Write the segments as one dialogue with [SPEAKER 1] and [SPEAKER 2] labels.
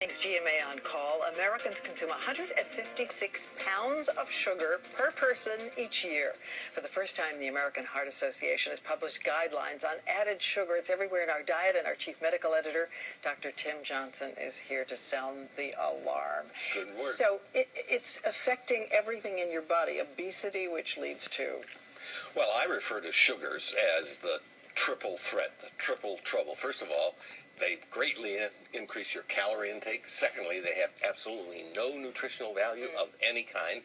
[SPEAKER 1] Thanks, GMA on Call. Americans consume 156 pounds of sugar per person each year. For the first time, the American Heart Association has published guidelines on added sugar. It's everywhere in our diet, and our chief medical editor, Dr. Tim Johnson, is here to sound the alarm.
[SPEAKER 2] Good word.
[SPEAKER 1] So it's affecting everything in your body. Obesity, which leads to...
[SPEAKER 2] Well, I refer to sugars as the triple threat, the triple trouble. First of all, they greatly increase your calorie intake. Secondly, they have absolutely no nutritional value of any kind.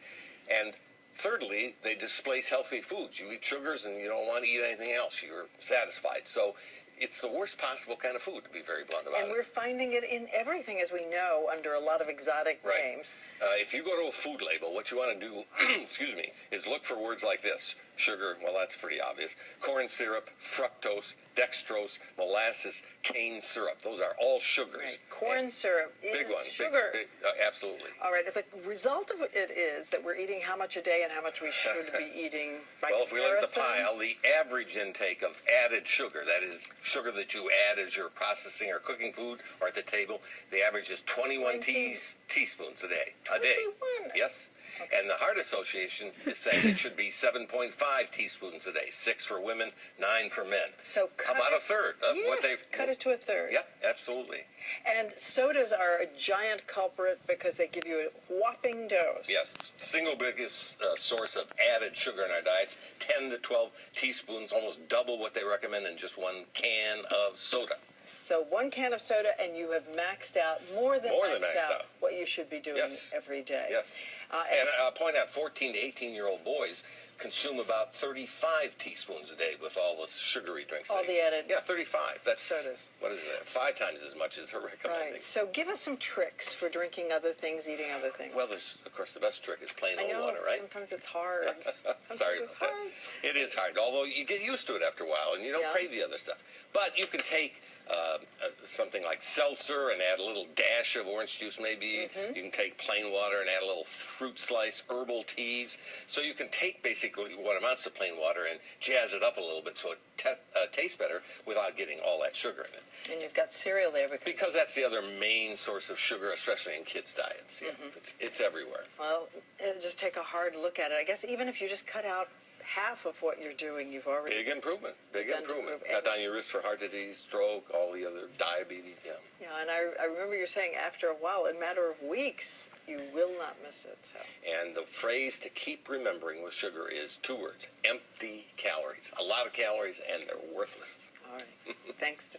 [SPEAKER 2] And thirdly, they displace healthy foods. You eat sugars and you don't want to eat anything else. You're satisfied. So it's the worst possible kind of food, to be very blunt about it.
[SPEAKER 1] And we're finding it in everything, as we know, under a lot of exotic names.
[SPEAKER 2] If you go to a food label, what you want to do, excuse me, is look for words like this. Sugar, well, that's pretty obvious. Corn syrup, fructose, dextrose, molasses, cane syrup. Those are all sugars.
[SPEAKER 1] Right. Corn syrup is
[SPEAKER 2] big one,
[SPEAKER 1] sugar.
[SPEAKER 2] Absolutely.
[SPEAKER 1] All right. The result of it is that we're eating how much a day and how much we should be eating by
[SPEAKER 2] Well, if we look at the
[SPEAKER 1] comparison.
[SPEAKER 2] pile, the average intake of added sugar, that is sugar that you add as you're processing or cooking food or at the table, the average is 21 teaspoons a day.
[SPEAKER 1] 21?
[SPEAKER 2] Yes.
[SPEAKER 1] Okay.
[SPEAKER 2] And the Heart Association is saying it should be 7.5 teaspoons a day, 6 for women, 9 for men.
[SPEAKER 1] So cut
[SPEAKER 2] about
[SPEAKER 1] it,
[SPEAKER 2] a third of what they...
[SPEAKER 1] cut it to a third.
[SPEAKER 2] Yep, absolutely.
[SPEAKER 1] And sodas are a giant culprit because they give you a whopping dose.
[SPEAKER 2] Yes, single biggest source of added sugar in our diets, 10 to 12 teaspoons, almost double what they recommend in just one can of soda.
[SPEAKER 1] So one can of soda, and you have maxed out, more than maxed out what you should be doing every day.
[SPEAKER 2] Yes. And I'll point out 14 to 18-year-old boys consume about 35 teaspoons a day with all the sugary drinks.
[SPEAKER 1] All the added...
[SPEAKER 2] Yeah, 35. That's
[SPEAKER 1] sodas.
[SPEAKER 2] What is that? 5 times as much as they're recommending.
[SPEAKER 1] Right. So give us some tricks for drinking other things, eating other things.
[SPEAKER 2] Well, there's, of course, the best trick is plain old water, right?
[SPEAKER 1] Sometimes it's hard.
[SPEAKER 2] Sorry about that. It is hard, although you get used to it after a while, and you don't crave the other stuff. But you can take something like seltzer and add a little dash of orange juice, maybe. You can take plain water and add a little fruit slice, herbal teas. So you can take basically what amounts to plain water and jazz it up a little bit so it tastes better without getting all that sugar in it.
[SPEAKER 1] And you've got cereal there
[SPEAKER 2] because that's the other main source of sugar, especially in kids' diets. Yeah, it's everywhere.
[SPEAKER 1] Well, just take a hard look at it. I guess even if you just cut out half of what you're doing, you've already...
[SPEAKER 2] Big improvement. Cut down your risk for heart disease, stroke, all the other diabetes,
[SPEAKER 1] Yeah, and I remember you saying after a while, in a matter of weeks, you will not miss it. So.
[SPEAKER 2] And the phrase to keep remembering with sugar is 2 words: empty calories. A lot of calories, and they're worthless.
[SPEAKER 1] All right. Thanks to